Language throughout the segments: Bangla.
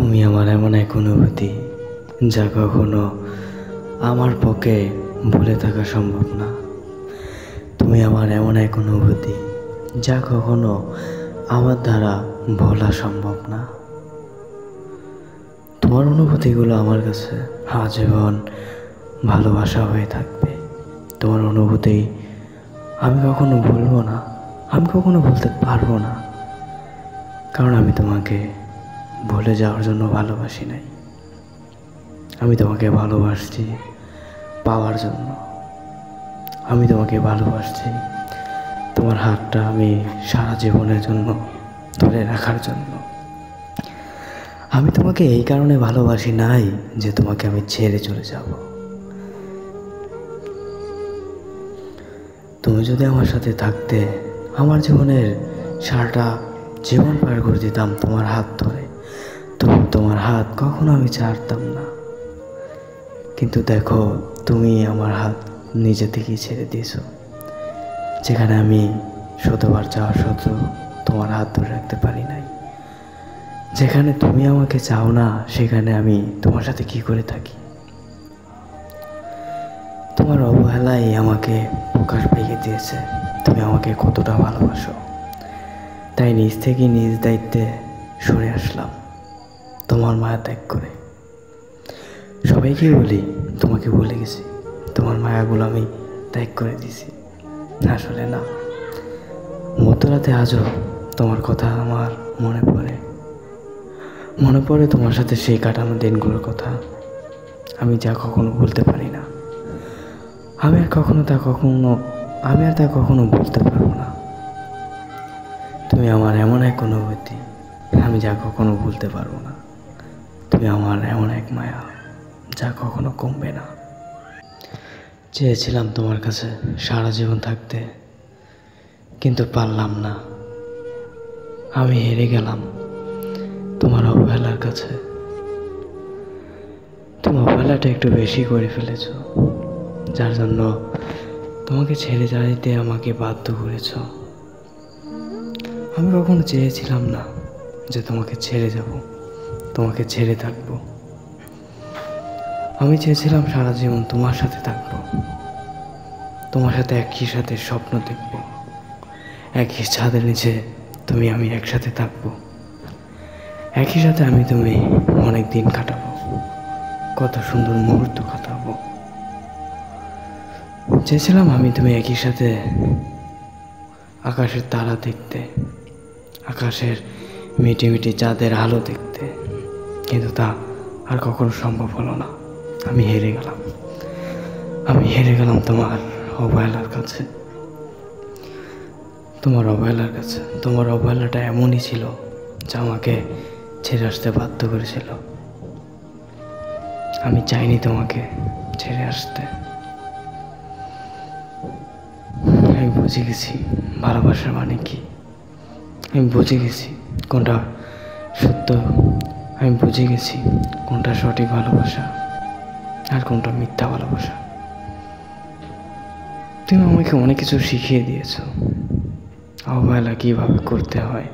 তুমি আমার এমন এক অনুভূতি যা কখনো আমার পক্ষে ভুলে থাকা সম্ভব না। তুমি আমার এমন এক অনুভূতি যা কখনো আমার দ্বারা ভোলা সম্ভব না। তোমার অনুভূতিগুলো আমার কাছে আজীবন ভালোবাসা হয়ে থাকবে। তোমার অনুভূতি আমি কখনো ভুলবো না, আমি কখনো ভুলতে পারবো না, কারণ আমি তোমাকে ভুলে যাওয়ার জন্য ভালোবাসি নাই। আমি তোমাকে ভালোবাসছি পাওয়ার জন্য। আমি তোমাকে ভালোবাসছি তোমার হাতটা আমি সারা জীবনের জন্য ধরে রাখার জন্য। আমি তোমাকে এই কারণে ভালোবাসি নাই যে তোমাকে আমি ছেড়ে চলে যাব। তুমি যদি আমার সাথে থাকতে আমার জীবনের সারাটা জীবন পার করে দিতাম তোমার হাত ধরে, তবু তোমার হাত কখনো আমি ছাড়তাম না। কিন্তু দেখো, তুমি আমার হাত নিজে থেকেই ছেড়ে দিয়েছো। যেখানে আমি শতবার চাওয়া সত্ত্বেও তোমার হাত ধরে রাখতে পারি নাই। যেখানে তুমি আমাকে চাও না, সেখানে আমি তোমার সাথে কি করে থাকি? তোমার অবহেলাই আমাকে প্রকাশ পাইয়ে দিয়েছে তুমি আমাকে কতটা ভালোবাসো। তাই নিজ থেকে নিজ দায়িত্বে সরে আসলাম তোমার মায়া ত্যাগ করে। সবাইকে বলি তোমাকে ভুলে গেছি, তোমার মায়াগুলো আমি ত্যাগ করে দিয়েছি। আসলে না, মধ্যরাতে আজও তোমার কথা আমার মনে পড়ে তোমার সাথে সেই কাটানো দিনগুলোর কথা। আমি যা কখনো ভুলতে পারি না, আমি আর তা কখনো ভুলতে পারবো না। তুমি আমার এমন এক অনুভূতি আমি যা কখনো ভুলতে পারবো না। তুমি আমার এমন এক মায়া যা কখনো কমবে না। চেয়েছিলাম তোমার কাছে সারা জীবন থাকতে, কিন্তু পারলাম না। আমি হেরে গেলাম তোমার অবহেলার কাছে। তুমি অবহেলাটা একটু বেশি করে ফেলেছ, যার জন্য তোমাকে ছেড়ে যাইতে আমাকে বাধ্য করেছ। আমি কখনো চেয়েছিলাম না যে তোমাকে ছেড়ে যাব, তোমাকে ছেড়ে থাকবো। আমি চেয়েছিলাম সারা জীবন তোমার সাথে থাকবো, তোমার সাথে একই সাথে স্বপ্ন দেখব, একই ছাদের নিচে তুমি আমি একসাথে থাকবো, একই সাথে আমি তুমি অনেক দিন কাটাবো, কত সুন্দর মুহূর্ত কাটাবো। চেয়েছিলাম আমি তুমি একই সাথে আকাশের তারা দেখতে, আকাশের মিটি মিটি চাঁদের আলো দেখতে, কিন্তু তা আর কখনো সম্ভব হলো না। আমি হেরে গেলাম তোমার অবহেলার কাছে। তোমার অবহেলাটা এমনই ছিল যা আমাকে ছেড়ে আসতে বাধ্য করেছিল। আমি চাইনি তোমাকে ছেড়ে আসতে। আমি বুঝে গেছি ভালোবাসার মানে কি। আমি বুঝে গেছি কোনটা সত্য, আমি বুঝে গেছি কোনটা সঠিক ভালোবাসা আর কোনটা মিথ্যা ভালোবাসা। তুমি আমাকে অনেক কিছু শিখিয়ে দিয়েছো, অবহেলা কিভাবে করতে হয়,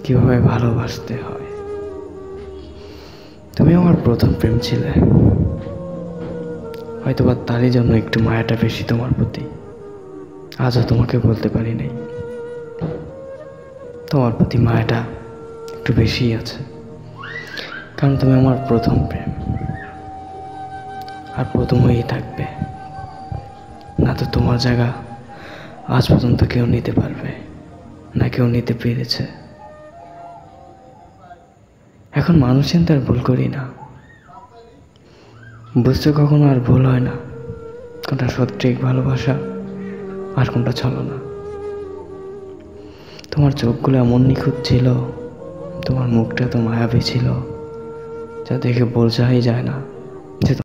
কিভাবে ভালোবাসতে হয়। তুমি আমার প্রথম প্রেম ছিলে, হয়তোবা তারই জন্য একটু মায়াটা বেশি তোমার প্রতি। আজও তোমাকে বলতে পারি নাই, তোমার প্রতি মায়াটা একটু বেশিই আছে, কারণ তুমি আমার প্রথম প্রেম, আর প্রথম হয়েই থাকবে। না তো তোমার জায়গা আজ পর্যন্ত কেউ নিতে পারবে না, কেউ নিতে পেরেছে। এখন মানুষ চিন্তার ভুল করি না, বুঝতে কখনো আর ভুল হয় না কোনটা সঠিক ভালোবাসা আর কোনটা ছলনা। তোমার চোখগুলো এমন নিখুঁত ছিল, তোমার মুখটা তো মায়াবী ছিল, যা দেখে বোঝাই যায় না